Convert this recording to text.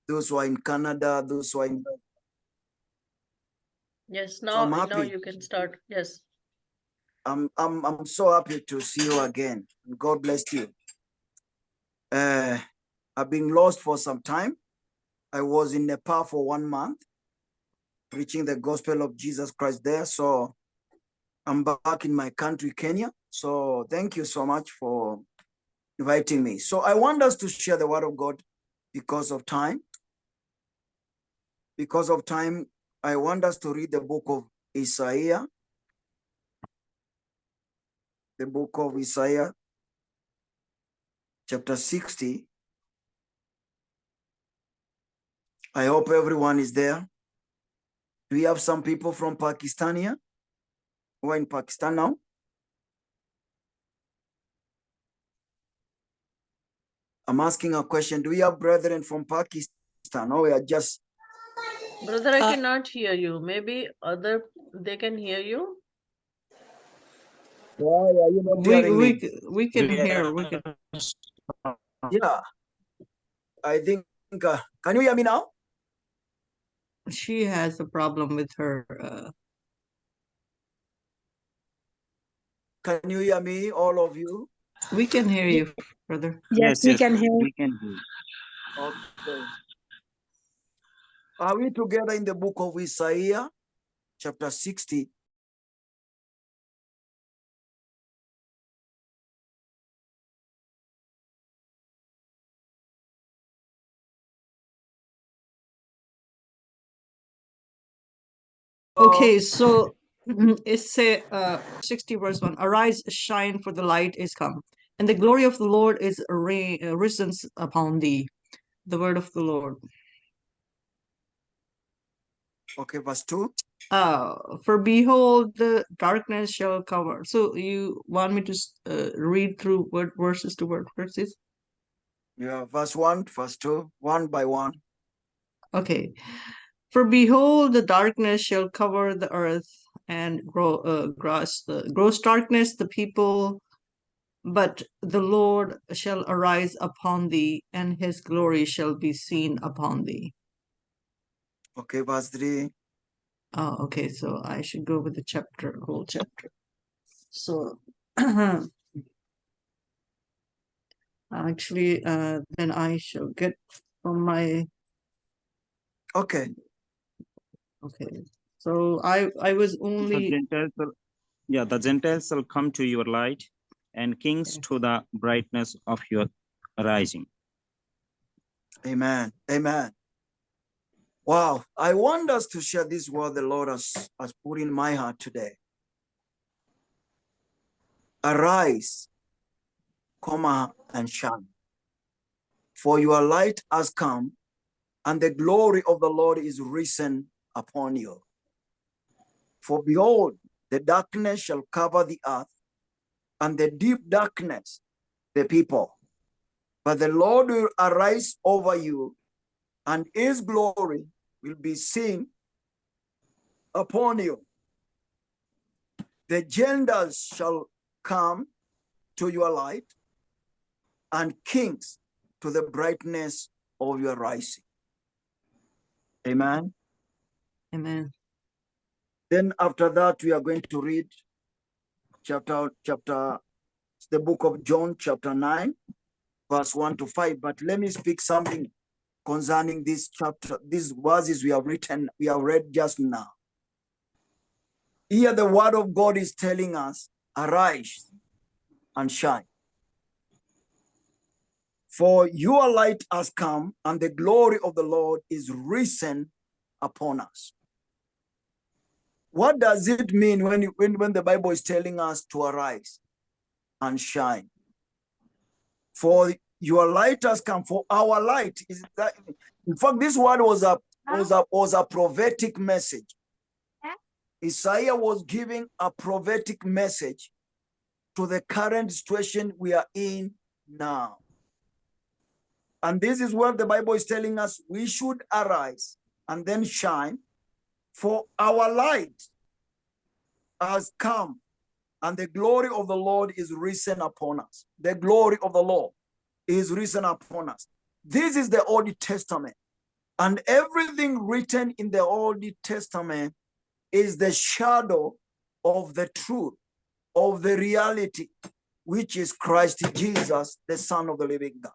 those who are in Canada, those who are in... Yes, So I'm now happy. you can start. Yes. I'm so happy to see you again. God bless you. I've been lost for some time. I was in Nepal for 1 month, preaching the gospel of Jesus Christ there. So I'm back in my country, Kenya. So thank you so much for inviting me. So I want us to share the word of God because of time. Because of time, I want us to read the book of Isaiah. The book of Isaiah, chapter 60. I hope everyone is there. Do we have some people from Pakistan here? Who are in Pakistan now? I'm asking a question. Do we have brethren from Pakistan? Or we are just... Brother, I cannot hear you. Maybe they can hear you. Why are you not hearing me? We can hear. Yeah. I think, can you hear me now? She has a problem with her. Can you hear me, all of you? We can hear you, brother. Yes, we can hear. We can hear. Okay. Are we together in the book of Isaiah, chapter 60? Okay, so it's 60 verse 1. Arise, shine, for the light is come, and the glory of the Lord is risen upon thee. The word of the Lord. Okay, verse 2. For behold, the darkness shall cover. So you want me to read through word verses to word verses? Yeah, verse 1, verse 2, one by one. Okay. For behold, the darkness shall cover the earth, and gross darkness the people, but the Lord shall arise upon thee, and his glory shall be seen upon thee. Okay, verse 3. Oh, okay, so I should go with the whole chapter. So actually, then I shall get from my... Okay. Okay, so I was only... The Gentiles shall come to your light, and kings to the brightness of your rising. Amen. Amen. Wow. I want us to share this word the Lord has put in my heart today. Arise, and shine, for your light has come, and the glory of the Lord is risen upon you. For behold, the darkness shall cover the earth, and the deep darkness the people. But the Lord will arise over you, and his glory will be seen upon you. The Gentiles shall come to your light, and kings to the brightness of your rising. Amen. Amen. Then after that, we are going to read the book of John, chapter 9, verse 1 to 5. But let me speak something concerning this chapter, these verses we have read just now. Here the word of God is telling us, arise and shine. For your light has come, and the glory of the Lord is risen upon us. What does it mean when the Bible is telling us to arise and shine? For your light has come. For our light is that. In fact, this word was a prophetic message. Isaiah was giving a prophetic message to the current situation we are in now. And this is what the Bible is telling us: we should arise and then shine, for our light has come, and the glory of the Lord is risen upon us. The glory of the Lord is risen upon us. This is the Old Testament. And everything written in the Old Testament is the shadow of the truth, of the reality, which is Christ Jesus, the Son of the living God.